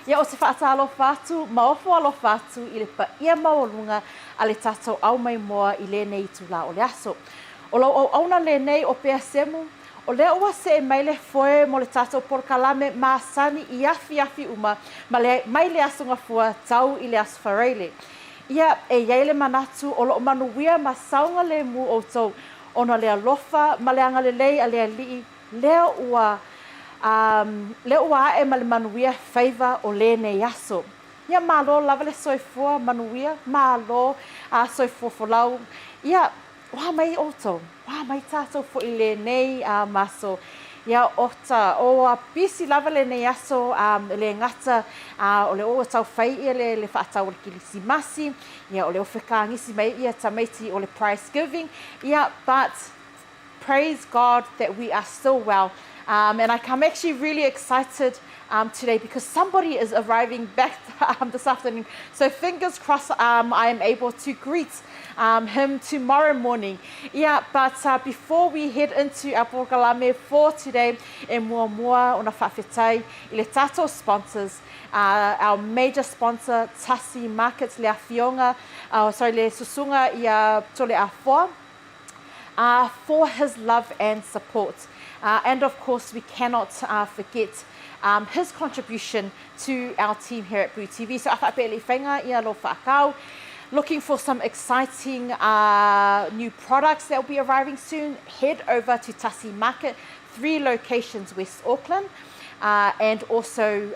Ia o se whaatalofa atu, maofo alofa atu I le pa ia maolunga a le tātou au mai moa I le nei tu la o le aso. O lau au auna le nei o pea Semu, o le ua se mai le foe mo le tātou porkalame ma sani I afi uma ma le mai le asunga fua tau I le aso whareile. Ia e iei le manatu o lo manuia ma saunga le mu o tau ona le alofa ma le anga le lei a le alii leo ua e ma le manuia favor o le nei aso. Ia malo lava le soifua manuia, malo a soifua folau. Ia wa mai o tau, wa mai tātou fo I le nei a maso. Ia ota o a bisi lava le nei aso le ngata o le o tau fai ia le whaatau le kilisi masi. Ia o le o whekangisi mai ia tamaiti o le prize giving. Ia, but praise God that we are still well. And I'm actually really excited today because somebody is arriving back this afternoon. So fingers crossed I am able to greet him tomorrow morning. Yeah, but before we head into our porkalame for today, e mua ona whawhetai I le tātou sponsors, our major sponsor, Tasi Market, le awhionga, le susunga I tole a whoa, for his love and support. And of course, we cannot forget his contribution to our team here at BluwaveTV. So, Apele Whainga, ia lo whaakau, looking for some exciting new products that will be arriving soon, head over to Tasi Market, 3 locations, West Auckland, and also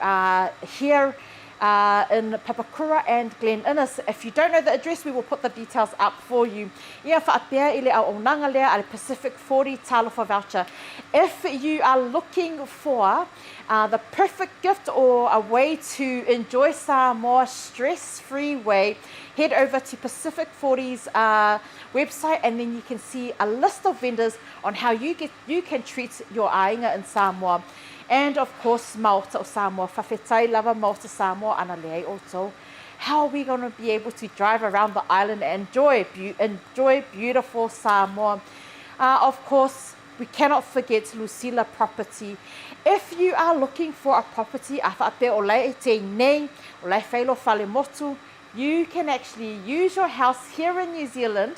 here in Papakura and Glen Innes. If you don't know the address, we will put the details up for you. Ia whaapea I le au onanga lea a le Pacific 40 Taumafa voucher. If you are looking for the perfect gift or a way to enjoy Samoa stress-free way, head over to Pacific 40's website and then you can see a list of vendors on how you can treat your ainga in Samoa. And of course, Maota o Samoa, whawhetai lava Maota Samoa ana lei also. How are we going to be able to drive around the island and enjoy beautiful Samoa? Of course, we cannot forget Lucila property. If you are looking for a property, a whape o lei te nei, o lei whailo whale motu, you can actually use your house here in New Zealand.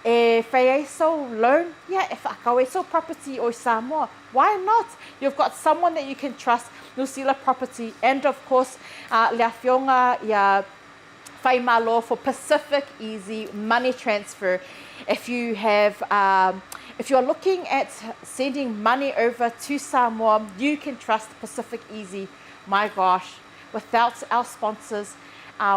E whaieiso loan, yeah, if akaueiso property o Samoa, why not? You've got someone that you can trust, Lucila property, and of course, le awhionga ia whaimalo for PacificEzy money transfer. If you have, if you are looking at sending money over to Samoa, you can trust PacificEzy. My gosh, without our sponsors,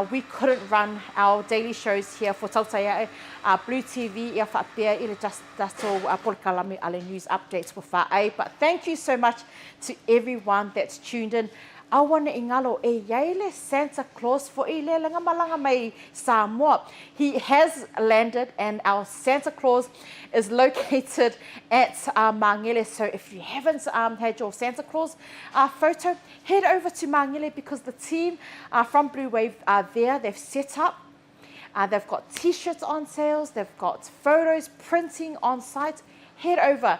we couldn't run our daily shows here for Tautai A'e, BluwaveTV, ia whaapea I le tato porkalame ale news updates for whaai. But thank you so much to everyone that's tuned in. Awana ingalo e yaile Santa Claus for I le langa malanga mai Samoa. He has landed and our Santa Claus is located at Mangele. So if you haven't had your Santa Claus photo, head over to Mangele because the team from Bluwave are there. They've set up. They've got t-shirts on sales. They've got photos printing on site. Head over.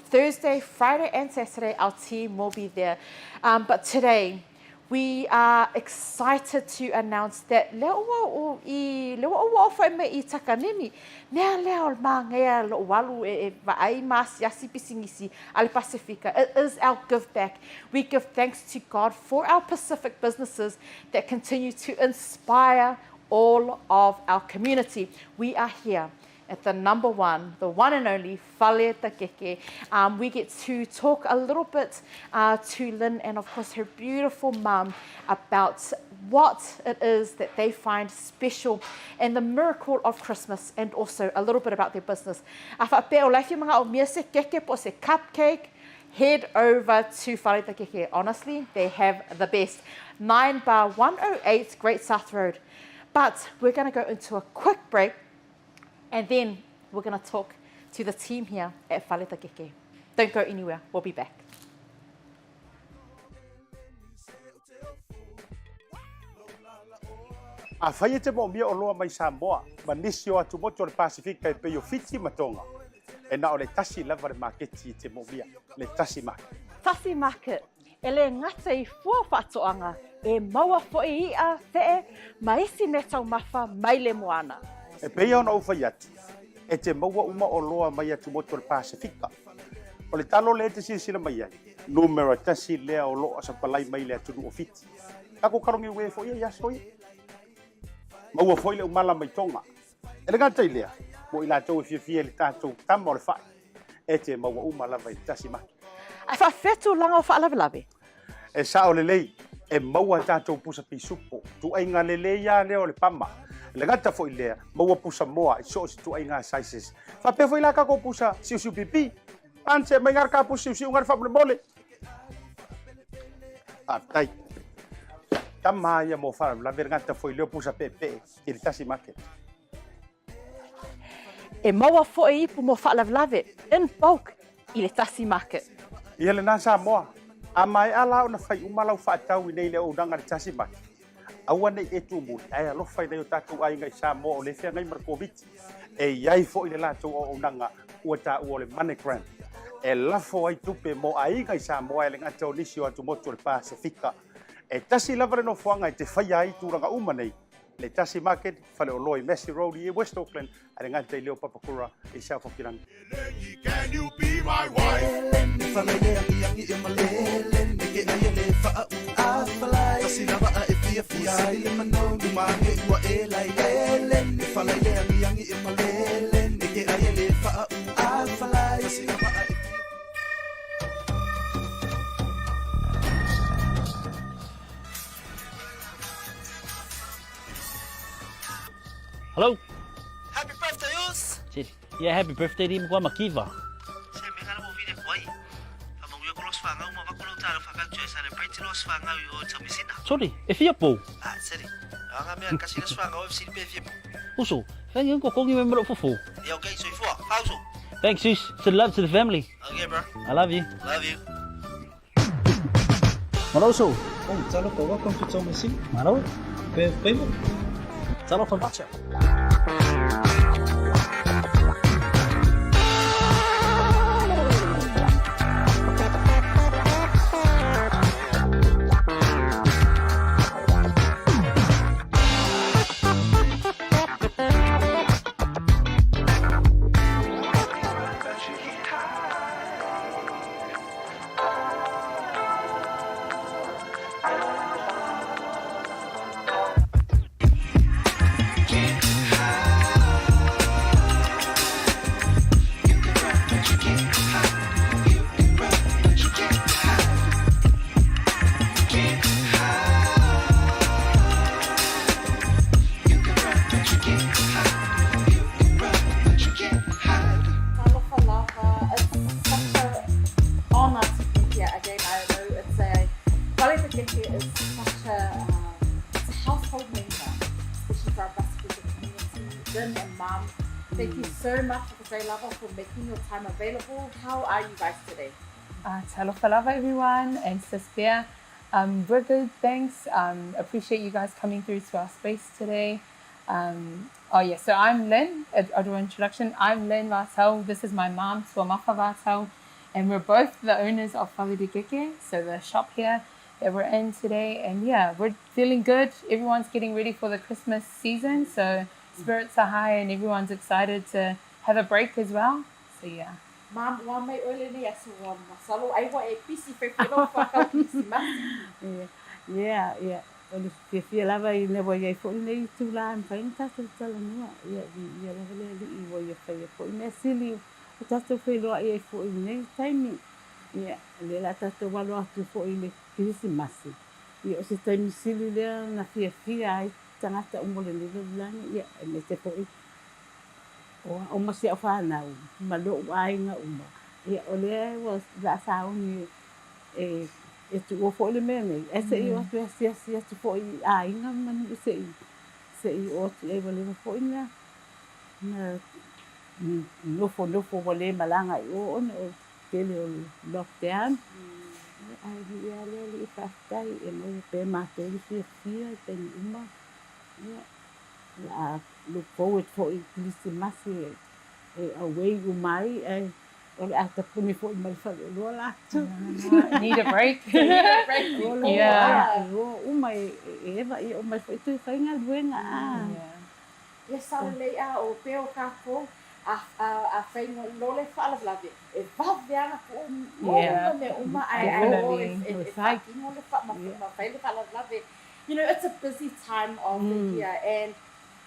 Thursday, Friday and Saturday, our team will be there. But today, we are excited to announce that leo o whai me I takanini, nea leo mangea lo walu e vaai mas yasi pisingisi ale Pacifica. It is our give back. We give thanks to God for our Pacific businesses that continue to inspire all of our community. We are here at the number one, the one and only Fale De Keke. We get to talk a little bit to Lynne and of course her beautiful mum about what it is that they find special and the miracle of Christmas and also a little bit about their business. Cupcake, head over to Fale De Keke. Honestly, they have the best. 9 bar 108 Great South Road. But we're going to go into a quick break. And then we're going to talk to the team here at Fale De Keke. Don't go anywhere. We'll be back. A whaia te mo mia o loa mai Samoa, ma nisi o atu moto le Pacific kai pe o fiti matonga. E na o le tasi lava le marketi te mo mia, le Tasi Market. Tasi Market, e le ngata I fua whaatoanga e maua fo'i ia fe'e ma isi me taumafa mai le moana. E pei ona ufai atu. E te maua uma o loa mai atu motu le Pasifika. O le talo le te sila mai ai. Numero tasi lea o loa sa palai mai le atu ofiti. Kako karongi ue fo ia yasoi. Maua foi le umala mai tonga. E le gata ilea. Mo ila tau e fia le tātou tama o le whai. E te maua uma lava i Tasi Market. Ai whawhetu langa o whaalawe. E sa o le lei. E maua tātou pusa pisupo. Tu ai ngā le ia leo le pama. Le gata foi lea. Maua pusa moa. I so si tu ai ngā sizes. Whapea foi la kako pusa siu pipi. Anse mai ngar ka pusa siu ngar whapule mole. Tai. Tama ia mo whara. La vergata foi leo pusa pepe. I le Tasi Market. E maua fo'i ipu mo whaalawe. In bulk i le Tasi Market. Ia le nā Samoa. A mai ala o na whai umalau whaatau i nei le o ranga le Tasi Market. Aua nei e tu muli. Ai alo whai nei o tātou ai ngai Samoa o le whea ngai Markoviti. E iai fo i le lātou o ranga ua tā ua le Monogram. E lafo ai tupe mo ai ngai Samoa e le ngata o nisi o atu motu le Pasifika. E tasi lava le no fuanga i te whai ai tūranga uma nei. Le Tasi Market, whale o loi Messi Road i West Auckland, a le ngata i leo Papakura i South Auckland. Can you be my wife? Hello? Happy birthday, Us! Yeah, happy birthday to Mkwa Makiva. Se me gana mo vine kwai. Amo yo ko los fanga mo va ko lo talo fanga jo celebrate los fanga o tamisina. Sorry, if you po. Ah, seri. Anga me kasi los fanga o si pe fie. Also, thank you ko kongi member of Fufu. Yeah, okay, so ifo. Howso? Thanks, sis. Send love to the family. Okay, bro. I love you. Love you. Maloso. Oh, talo ko welcome to Taumafa. Malo. Pe mo. Talo for matcha. Fale De Keke is such it's a household member, especially for our Pacific community. Lynne and Mom, thank you so much for for making your time available. How are you guys today? Talofa lava everyone, and Sis Bear. We're good, thanks. Appreciate you guys coming through to our space today. So I'm Lynne, auto introduction. I'm Lynne Vatau. This is my mom, Taumafa Vatau, and we're both the owners of Fale De Keke, so the shop here that we're in today. And yeah, we're feeling good. Everyone's getting ready for the Christmas season, so spirits are high and everyone's excited to have a break as well. So yeah. Mom, one may early ni aso one masalo ay wa e pisi fe pero fa pisi ma. Yeah. Oli fia lava I never ye fo nei tu la am fain ta tu tala no. Ya lava le I wo ye fa ye fo nei sili. O ta tu fe lo ye fo nei time. Ya le la ta tu wa lo tu fo ile pisi masi. Ya o se time sili le na fia ai tangata o mo le la ya me te fo o masi a fa na ma lo ai nga uma. Ya o le was la sa ni e tu o fo le meme ese I o tu sia tu fo ai nga man se o tu e vale fo ina na no fo vale malanga o no tele o lockdown ai ya le fa tai e mo pe ma te fia te uma ya look forward for Christmas away umai O le ata puni fo mai fa le lo la tu. Need a break. O le Yeah. o mai e va I o mai fo tu fa nga luenga a. Ia salelei a o peo kākou a whainga lole whaalawlawe. E waweanga po Yeah, uma me uma ai definitely. e whakingo le whaile whaalawlawe. You know, it's a busy time of the year, and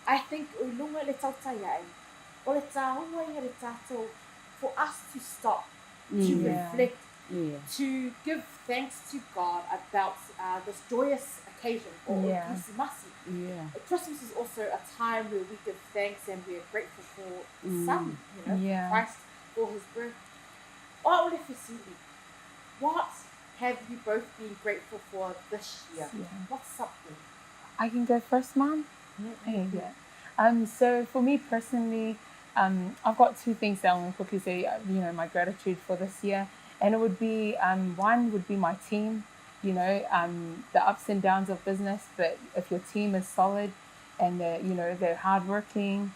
I think o lunga le Tautai A'e, o le tāhua ia le tātou, for us to stop, to reflect, to give thanks to God about this joyous occasion, or Christmas. Christmas is also a time where we give thanks and we are grateful for the Son, you know, for Christ, for His birth. O le fesili, what have you both been grateful for this year? What's something? I can go first, Mom. Okay, yeah. So for me personally, I've got two things that I want to quickly say. You know, my gratitude for this year, and it would be one would be my team. You know, the ups and downs of business, but if your team is solid and they're hardworking,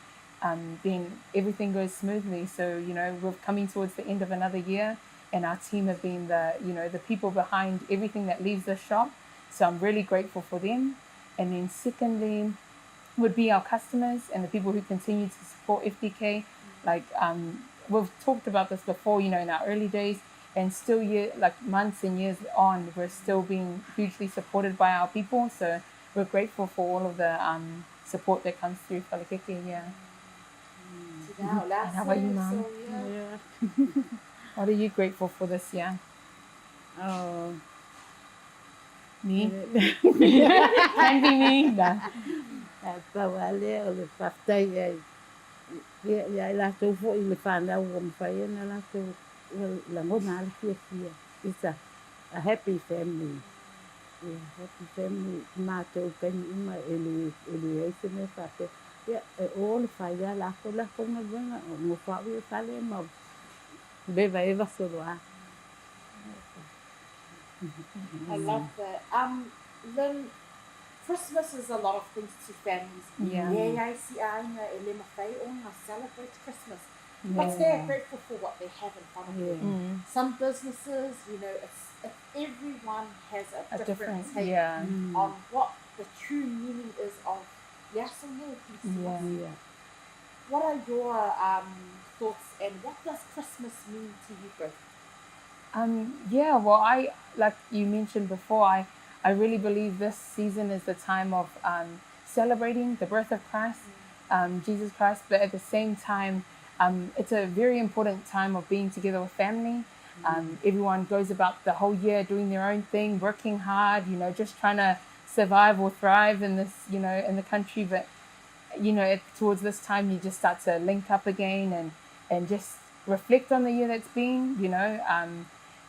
then everything goes smoothly. So you know, we're coming towards the end of another year, and our team have been the people behind everything that leaves the shop. So I'm really grateful for them. And then secondly, would be our customers and the people who continue to support FDK. Like we've talked about this before, you know, in our early days, and still like months and years on, we're still being hugely supported by our people. So we're grateful for all of the support that comes through Fale De Keke, And how about you, Mom? What are you grateful for this year? Oh. Me? Can be me. Nah. Wale o le whaftai ai. Ia la tau fo I le whanau o mwhai na la tau la ngona ala fia. It's a happy family. Happy family. Mā tau kani uma ele eise me whate. Ia o le whai a la ko ngā wenga o ngō whau I whale mau. Beva eva soloa. I love that. Lynne, Christmas is a lot of things to families. I see celebrate Christmas. But they're grateful for what they have in front of them. Some businesses, you know, if everyone has a different take on what the true meaning is of What are your thoughts, and what does Christmas mean to you both? Well, I, like you mentioned before, I really believe this season is the time of celebrating the birth of Christ, Jesus Christ, but at the same time, it's a very important time of being together with family. Everyone goes about the whole year doing their own thing, working hard, you know, just trying to survive or thrive in this, you know, in the country. But, you know, towards this time, you just start to link up again and just reflect on the year that's been, you know,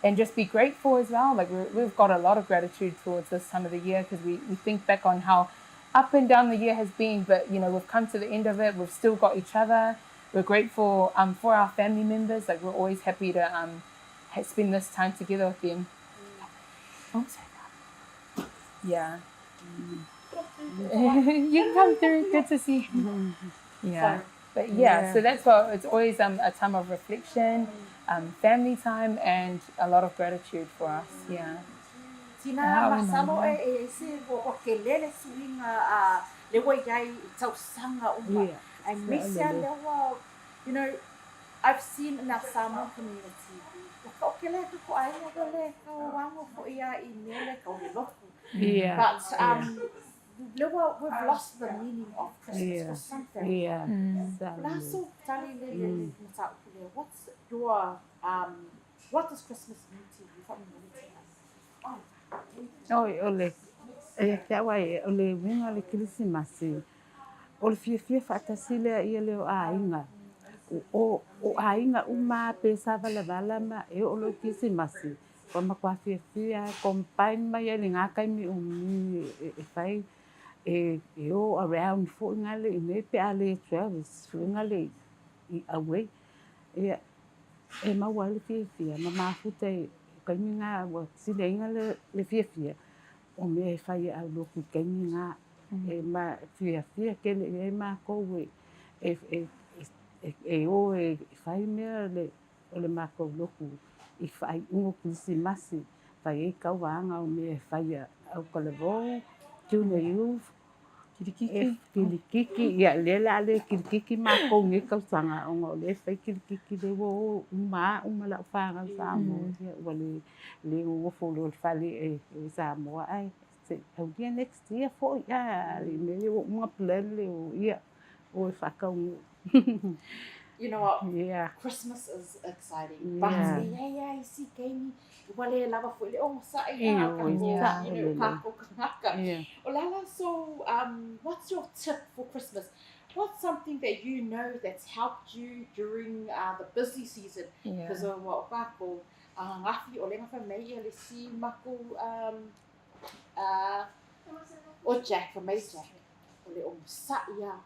and just be grateful as well. Like we've got a lot of gratitude towards this time of the year because we think back on how up and down the year has been, but you know, we've come to the end of it. We've still got each other. We're grateful for our family members. Like we're always happy to spend this time together with them. Oh, sorry. Yeah. You can come through. Good to see you. Yeah. But so that's why it's always a time of reflection, family time, and a lot of gratitude for us. Tina masalo e se o ke lele suinga le wai gai tau sanga uma. I miss lewa, you know, I've seen in our Samoa community. Ko ke le ko ai le ko wango ko ia I nele ko le loku. But we've lost the meaning of Christmas for some families. What's your what does Christmas mean to you? Ole. Kia wai ole winga le Krismasi. Ole fia fatasile ia le ainga. O ainga uma pe savala ma e ole Krismasi. Ko makwa fia combine mai le ngaka mi e fai e o around fo ngale me pe ale travis fo ngale I away e ma wale fia ma futa ka minga wa sile ngale le fia o me fai a lo ku ka minga e ma fia ke le e ma ko we e o e fai me le o le mākou loku I whai ungo Krisimasi, whai e kauanga o me whai au kalavo, tuna youth, kilikiki, ia lela le kilikiki mākou nge kautanga o ngā le whai kilikiki le wo uma lau whanga Samoa, ia ua le ngofo lo le whale e Samoa ai. Au dia next year fo ia le me o unha plan le o ia o e whakaungu. You know what? Yeah. Christmas is exciting. Yeah. But yeah, si kaini wale lava fo le o sa Yeah. kako kanaka. Yeah. Olala, so what's your tip for Christmas? What's something that you know that's helped you during the busy season? Because of what kako ngafi o lenga fa mai le si mako o Jack for May Jack.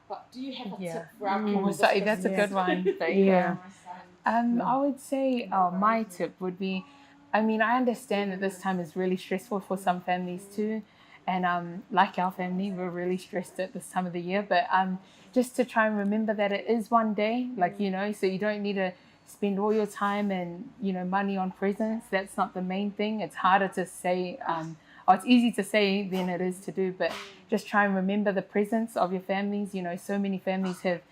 But do you have a tip for our people? That's a good one. Yeah. I would say my tip would be, I mean, I understand that this time is really stressful for some families too. And like our family, we're really stressed at this time of the year. But just to try and remember that it is one day, like, you know, so you don't need to spend all your time and, you know, money on presents. That's not the main thing. It's harder to say, it's easy to say than it is to do, but just try and remember the presence of your families. You know, so many families have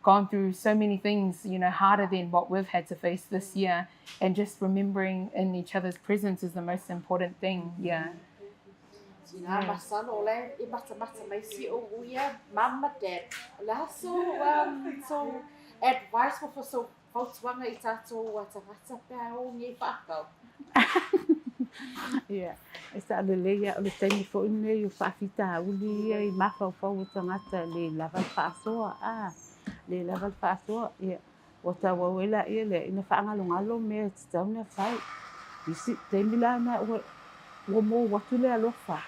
gone through so many things, you know, harder than what we've had to face this year. And just remembering in each other's presence is the most important thing. Yeah. Mama, dad. So advice for so folks wanga I tatou tangata pea o ngai whakau. Yeah. E sa le leia o le taimi fo ine i whawhita uli I mawhau o tangata le laval whaasoa. Le laval whaasoa. Ia. O ta wawela ia le ina whaangalongalo mea titauna whai. Isi taimi la na ua mo watu le alofa.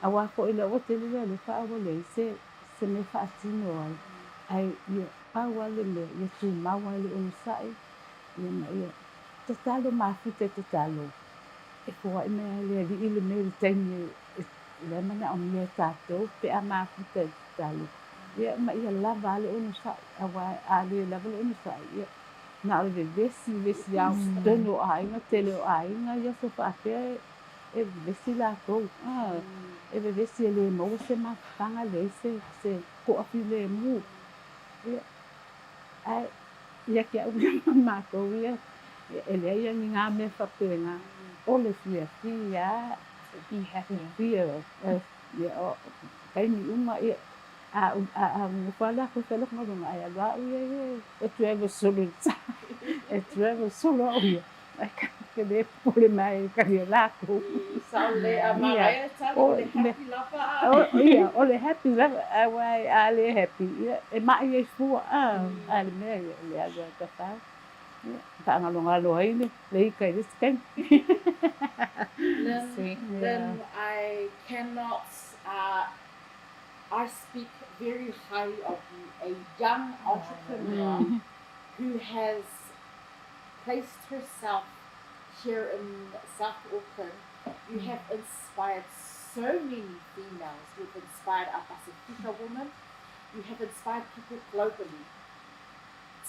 Awa ko ila o te le alofa awa le se me whaatino ai. Ai ia paua le ia tu maua le unisai. Ia ma ia. Tatalo mawhute tatalo. E koa ina le li ile me le taimi le mana o mea tātou pe a mawhute tatalo. Ia ma ia lava le unisai. Awa a le lava le unisai. Ia. Na o le vesi au tono ainga tele o ainga ia so whaapea e vesi la kou. E vesi le mo se mawhanga le se ko api le mu. Ia. Ai ia kia uia mamako ia. Ele ia ni ngā me whapenga. Ole fia fia. Be happy. Fia. Ia o kaini uma ia. Wala ko whala ngarunga ai ala ia. E tuewa solo ta. E tuewa solo ia. Ai ka le pole mai ka le lako. Saule a marae talo le happy lava. Ia, ole happy lava. Awai ale happy. Ia, e mai e fua. Ale mea le aga ka whao. Whaangalongalo ai le ika I this game. Then I cannot I speak very highly of you, a young entrepreneur who has placed herself here in South Auckland. You have inspired so many females. You've inspired our Pacifica women. You have inspired people globally.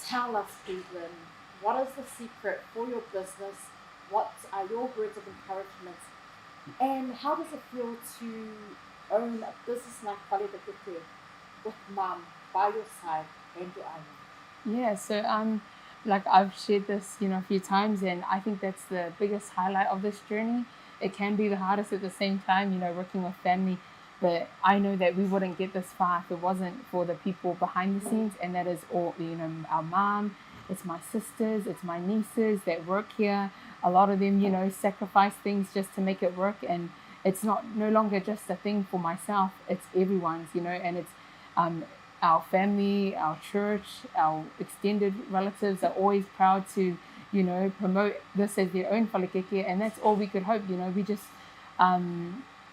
Tell us, Cleveland, what is the secret for your business? What are your words of encouragement? And how does it feel to own a business like Fale De Keke with mom by your side and your island? Yeah, so like I've shared this, you know, a few times, and I think that's the biggest highlight of this journey. It can be the hardest at the same time, you know, working with family, but I know that we wouldn't get this far if it wasn't for the people behind the scenes, and that is all, you know, our mom, it's my sisters, it's my nieces that work here. A lot of them, you know, sacrifice things just to make it work, and it's no longer just a thing for myself, it's everyone's, you know, and it's our family, our church, our extended relatives are always proud to, you know, promote this as their own Fale De Keke, and that's all we could hope, you know. We just,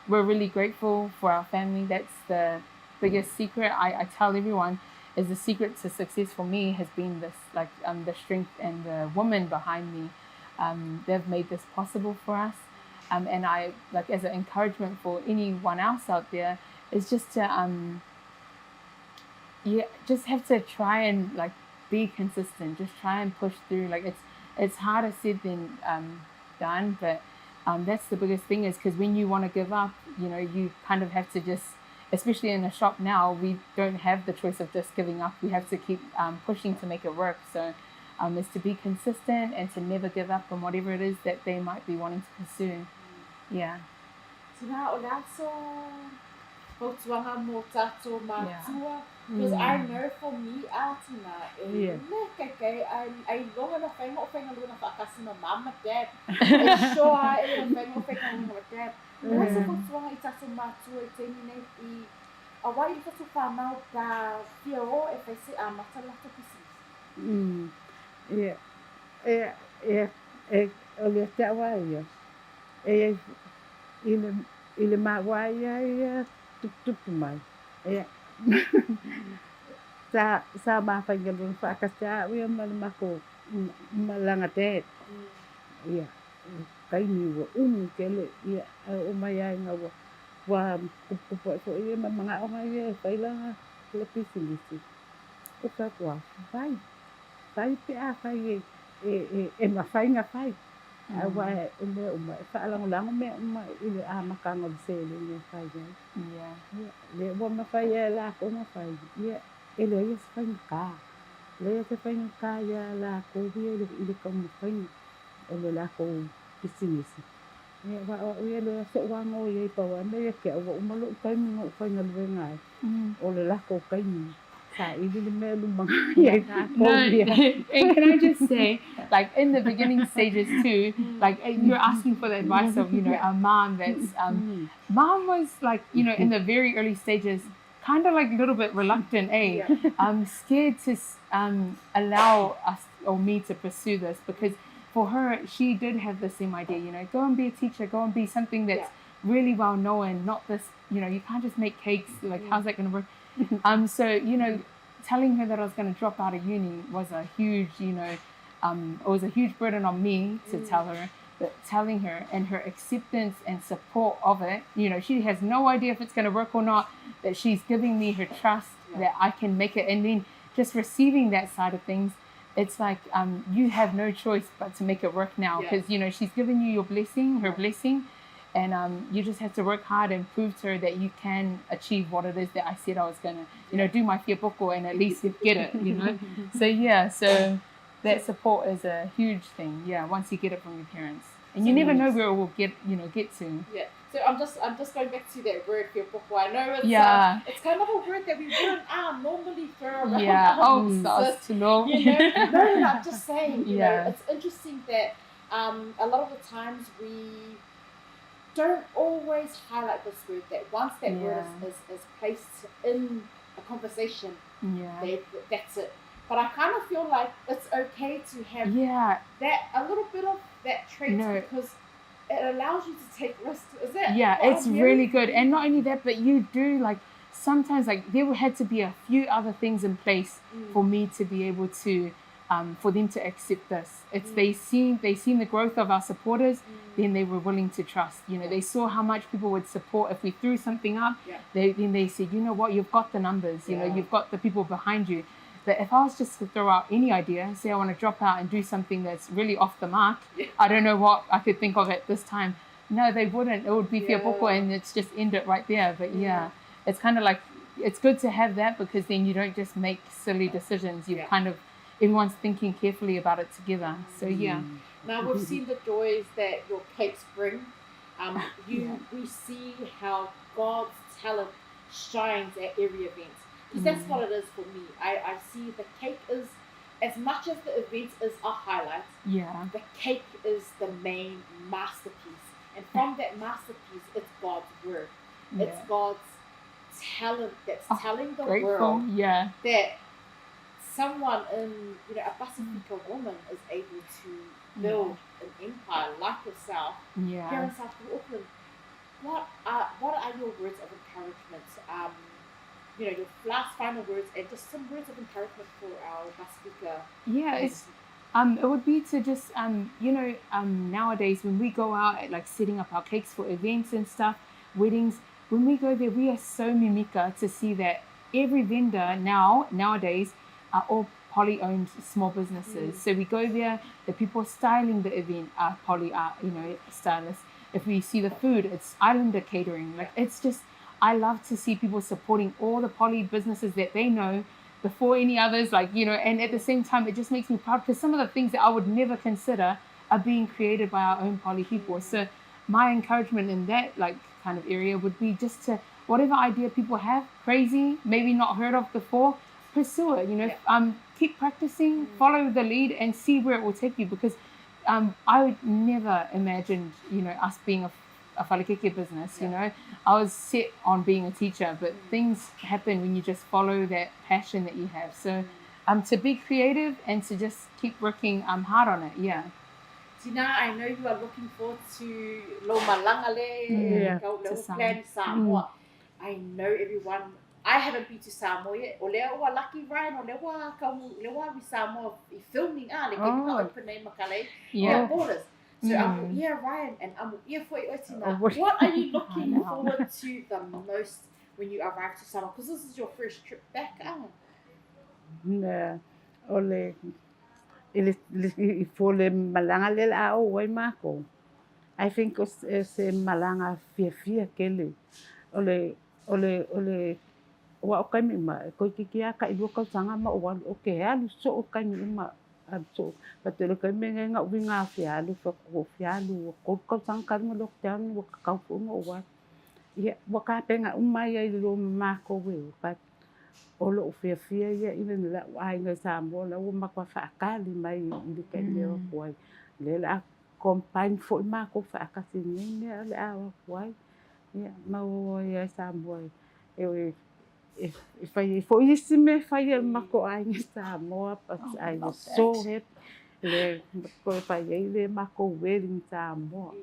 we're really grateful for our family. That's the biggest secret I tell everyone, is the secret to success for me has been this, like the strength and the women behind me. They've made this possible for us. And I, like, as an encouragement for anyone else out there, is just to, you just have to try and like be consistent. Just try and push through. Like it's harder said than done, but that's the biggest thing is because when you want to give up, you know, you kind of have to just, especially in a shop now, we don't have the choice of just giving up. We have to keep pushing to make it work. So is to be consistent and to never give up on whatever it is that they might be wanting to pursue. Yeah. Tina o laso Botswana mo tato matua. Because I know for me, Tina, I long na whainga luna whakasi no mama, dad. E sure I whainga luna dad. Nasa Botswana I tato matua I tēni nei I a wai I tato whanau ka whia o e whaise a matalata pisi. Ole te awa ia. Ile mawai ia tupu mai. Sa mawhainga luna whakasi a ua malamako malanga te. Ia. Kaini ua unu kele ia o mai ai ngā wa kupo e fo ia mga o mai ia whailanga le PacificEzy. O ka kua vai. Vai pe a whai e mawhainga whai. Awa e mea uma e whaalangolango mea uma ile a makanga o se le mea whai ia. Yeah. Le ua mawhai e la ko mawhai. Ia e le ia se whainga kā. Le ia se whainga kā ia la ko ia ile ka mawhainga. O le la ko PacificEzy. Ia wa o ia le so wango ia I pawa mea ke awa umalo kaimi ngā whainga luenga ai. O le la ko kaimi. No, and can I just say, like in the beginning stages too, like you're asking for the advice of, you know, a mom that's, mom was like, you know, in the very early stages, kind of like a little bit reluctant, scared to allow us or me to pursue this because for her, she did have the same idea, you know, go and be a teacher, go and be something that's really well known, not this, you know, you can't just make cakes, like how's that going to work? So, you know, telling her that I was going to drop out of uni was a huge, you know, it was a huge burden on me to tell her, but telling her and her acceptance and support of it, you know, she has no idea if it's going to work or not, that she's giving me her trust that I can make it. And then just receiving that side of things, it's like you have no choice but to make it work now because, you know, she's given you your blessing, her blessing. And you just have to work hard and prove to her that you can achieve what it is that I said I was going to, you know, do my whia poko and at least get it, you know. So that support is a huge thing, once you get it from your parents. And you never know where it will get to. Yeah. So I'm just going back to that word whia poko. I know it's kind of a word that we wouldn't normally throw around. Yeah. To know. You know? No, I'm just saying, you know, it's interesting that a lot of the times we don't always highlight this word, that once that word is placed in a conversation, that's it. But I kind of feel like it's okay to have that a little bit of that trait because it allows you to take risks. Is that? Yeah, it's really good. And not only that, but you do like sometimes like there had to be a few other things in place for me to be able to for them to accept this. It's they seen the growth of our supporters, then they were willing to trust. You know, they saw how much people would support if we threw something up. Then they said, you know what, you've got the numbers. You know, you've got the people behind you. But if I was just to throw out any idea, say I want to drop out and do something that's really off the mark, I don't know what I could think of at this time. No, they wouldn't. It would be whia poko and it's just end it right there. But it's kind of like it's good to have that because then you don't just make silly decisions. You kind of everyone's thinking carefully about it together. So Now we've seen the joys that your cakes bring. We see how God's talent shines at every event. Because that's what it is for me. I see the cake is, as much as the event is a highlight, the cake is the main masterpiece. And from that masterpiece, it's God's word. It's God's talent that's telling the world that someone in, you know, a Pacifica woman is able to build an empire like yourself here in South Auckland. What are your words of encouragement? You know, your last final words and just some words of encouragement for our Pacifica. It would be to just nowadays when we go out like setting up our cakes for events and stuff, weddings, when we go there we are so mimika to see that every vendor nowadays are all poly-owned small businesses. So we go there, the people styling the event are poly art, stylists. If we see the food, it's Islander catering. Like, it's just, I love to see people supporting all the poly businesses that they know before any others, and at the same time, it just makes me proud because some of the things that I would never consider are being created by our own poly people. So my encouragement in that kind of area would be just to, whatever idea people have, crazy, maybe not heard of before, pursue it, keep practicing, follow the lead and see where it will take you, because I would never imagined, us being a Fale De Keke business, I was set on being a teacher, but things happen when you just follow that passion that you have. So to be creative and to just keep working hard on it, Tina, I know you are looking forward to Lo Malanga to plan Samoa. I know everyone. I haven't been to Samoa yet. O lea ua lucky Ryan, o lea ua we Samoa filming le kei open name makale borders. So Ryan and for Tina. What are you looking forward to the most when you arrive to Samoa? Because this is your first trip back. Ole I fole malanga le a o wai mako. I think it's malanga fia kele. Ole wa o kai ma ko ki ka I luka sanga ma o ke alu so o kai ma so patelo kai me nga winga fia alu fa ko fia alu ko sanga ka mo lok tan wa ka ko mo wa wa ka penga umai ai lo mako we ka olo fia even la ai nga Samoa la o makwa fa kali mai I kai leo kwai le la combine fo mako fa ka sinne le a kwai ma o Samoa if I for isime fai mako ai nga Samoa but I was so happy le ko fai le mako wedding Samoa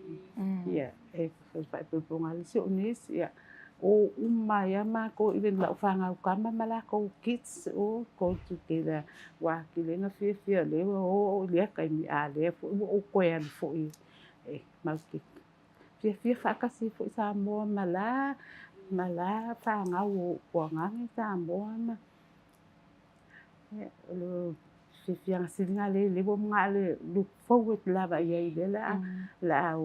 if I put on so nis o umaya mako even la fanga kama malako kids o go together wa kilenga fia le o le kai mi a le o koen fo malki fia fa kasi fo Samoa mala fanga o ngangi Samoa ma lo fia singa le bo ngale look forward la ba ye la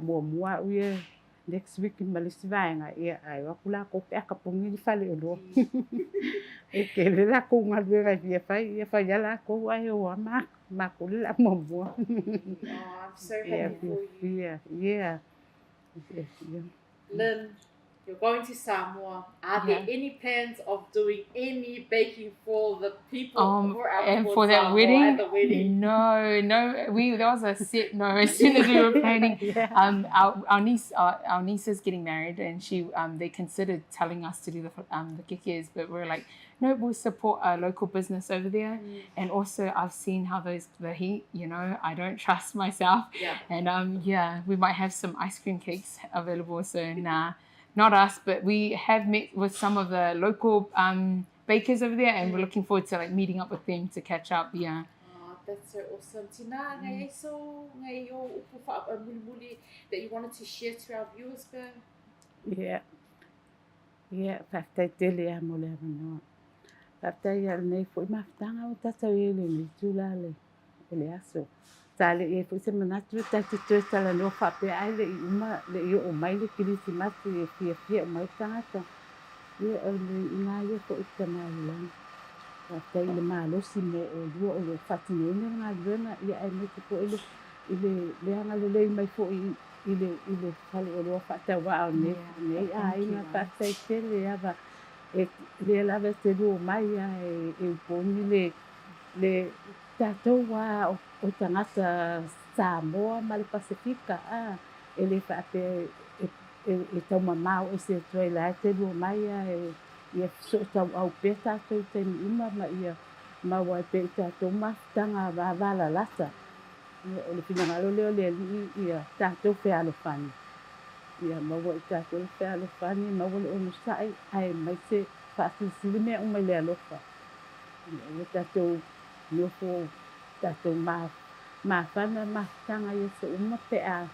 mo next week in Malisivaenga ai wa kula ko pe ka pungi ni fale lo ke le la ko ngal ve fa ya la ko ai wa ma ko la mo I'm so happy for you. Lynne, you're going to Samoa. Are there any plans of doing any baking for the people for that wedding? No. There was a set no as soon as we were planning. Our niece is getting married, and they considered telling us to do the kekes, but we're like, no, we'll support a local business over there. And also I've seen how the heat, I don't trust myself. And we might have some ice cream cakes available. So nah. Not us, but we have met with some of the local bakers over there, and we're looking forward to meeting up with them to catch up. Oh, that's so awesome. Tina, ngai yo upu fa muli that you wanted to share to our viewers, girl? Faftai tele a mo le no. Faftai al nei foi maftanga o tata ele ni tulale. Ele aso. Tale e foi se manatu tatu tala no fa pe ai le uma le yo o mai le kilisi mati e fia mai tanga. Ye ole ina ye ko itama lan. Faftai le malo si me o duo o le fatine nga lena ia ai me ko ele le anga le mai fo ile fale o lo fata wa ne ai na faftai tele ava le lava te do mai e poni le tatou wa o tangata Samoa ma le Pasifika ele fa pe e Taumafa o se toi la te do mai e so tau au pe tatou te ima ma wa pe tatou maftanga va la lata o le pinangalo le ia tatou fe alofani ia ma wa tatou fe alofani ma wa o sai ai mai se fa sili me o mai le alofa ia tatou yo fo tatou ma fana ma tanga yo se uma pe a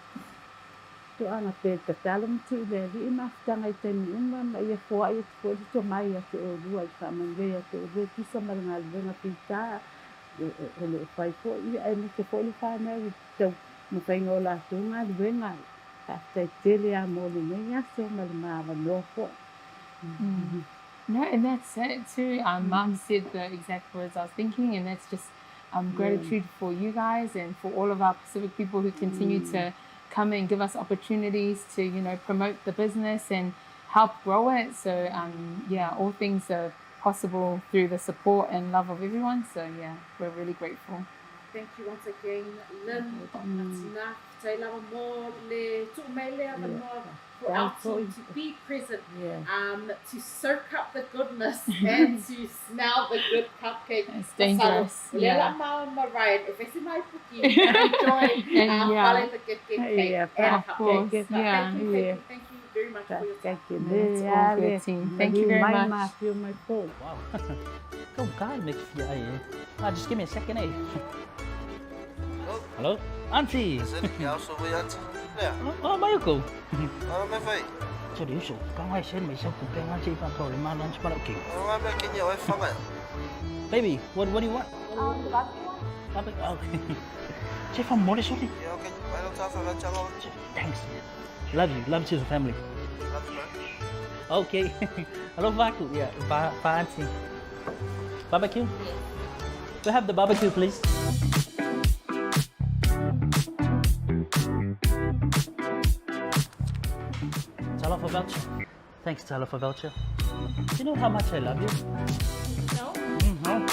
tu anga pe ta talo mtu le li ma tanga i tani uma ma ia fo ai tu to mai atu o lua i fa mangue atu o lua kisa maranga venga pita o le fai fo i ai me te fo i fa na i te mo fai ngola tu nga venga ta te tele a mo le nga so ma va no fo. No, and that's it too. Mum said the exact words I was thinking, and that's just gratitude for you guys and for all of our Pacific people who continue to come and give us opportunities to, promote the business and help grow it. So, all things are possible through the support and love of everyone. So, we're really grateful. Thank you once again, Lynne. Tina, taila mo le tu mele for our team to be present, to soak up the goodness and to smell the good cupcake. It's dangerous. Lela ma right. If I see my cookie, enjoy Fale De Keke cake and cupcakes. Thank you very much for your time. It's all good, team. Thank you very much. Wow. Go God, Nick. Yeah. Just give me a second, eh? Hello? Auntie! Oh, Vaoliko. Cho điều số, con ai xem mấy sao cũng quen anh chị và tôi là mang lunch bắt đầu Baby, what do you want? Barbecue. Oh. Chị from more sorry. Thanks. Love you to the family. Okay. Hello, Vaku. Yeah, ba auntie. Barbecue? Yes. We have the barbecue, please. Taumafa Vatau. Thanks, Taumafa Vatau. Do you know how much I love you? No. No.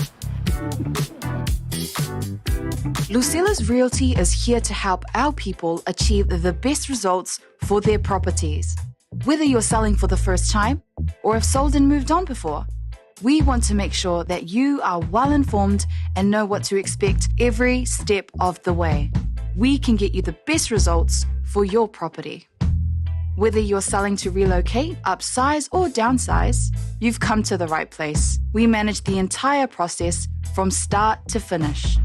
Lucila's Realty is here to help our people achieve the best results for their properties. Whether you're selling for the first time or have sold and moved on before, we want to make sure that you are well informed and know what to expect every step of the way. We can get you the best results for your property. Whether you're selling to relocate, upsize, or downsize, you've come to the right place. We manage the entire process from start to finish.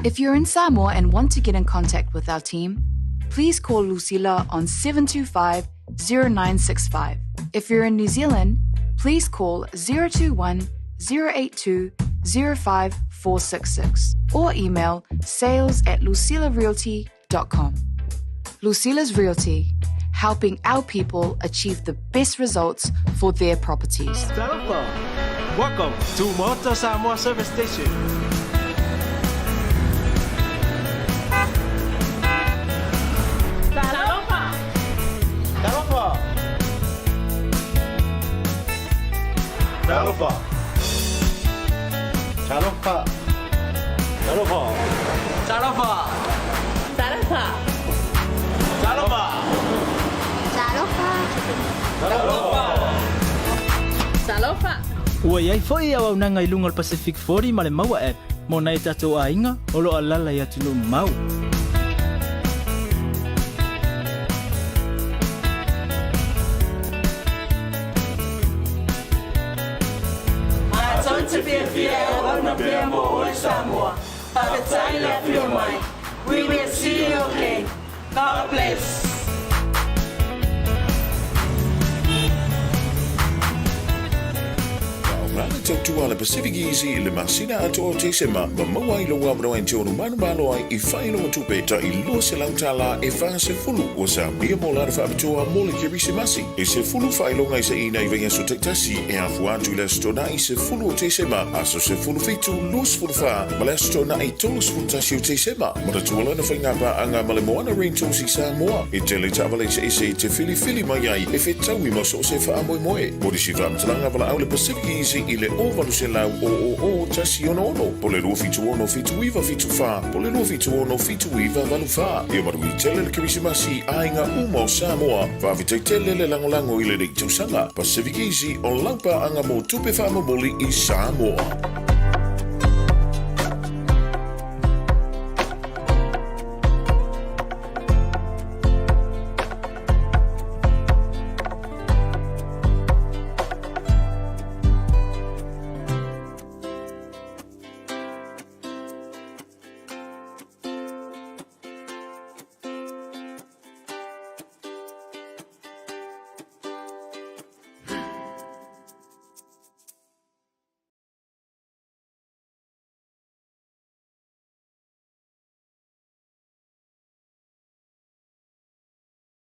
If you're in Samoa and want to get in contact with our team, please call Lucila on 725-0965. If you're in New Zealand, please call 021-082-05466 or email sales@lucilarealty.com. Lucila's Realty, helping our people achieve the best results for their properties. Taupa. Welcome to Maota Samoa Service Station. Talofa. Ua iai foi au nanga I lunga Pacific 40 ma le maua app. Mo nai tatou ainga o lo alala I atu lo mau. We will see you again. God bless. Tautua le PacificEzy le masina ato te sema ma maua I loa mano en tonu manu malo ai I whaino matupe ta I lo se lautala e wha se fulu o sa mia mo la whaapitoa mo le kiri se masi e se fulu whailonga I se ina I venga so tektasi e a fuatu le stona I se fulu o te sema aso se fulu fitu lus fulu wha ma le stona I tolus fulu tasi o te sema ma le tuala na whainga pa anga ma le moana rentals I Samoa e te le tavale se ese te fili mai ai e whetau I maso se wha amoe moe mo di si whamtalanga wala au le PacificEzy I le ovalu se lau o tasi ono po le lua fitu ono fitu iwa fitu wha po le lua fitu ono fitu iwa valu wha ia maru I tele le kirisimasi ainga uma o Samoa whawitei tele le langolango I le reitusanga PacificEzy o laupa anga mo tupe wha mamoli I Samoa.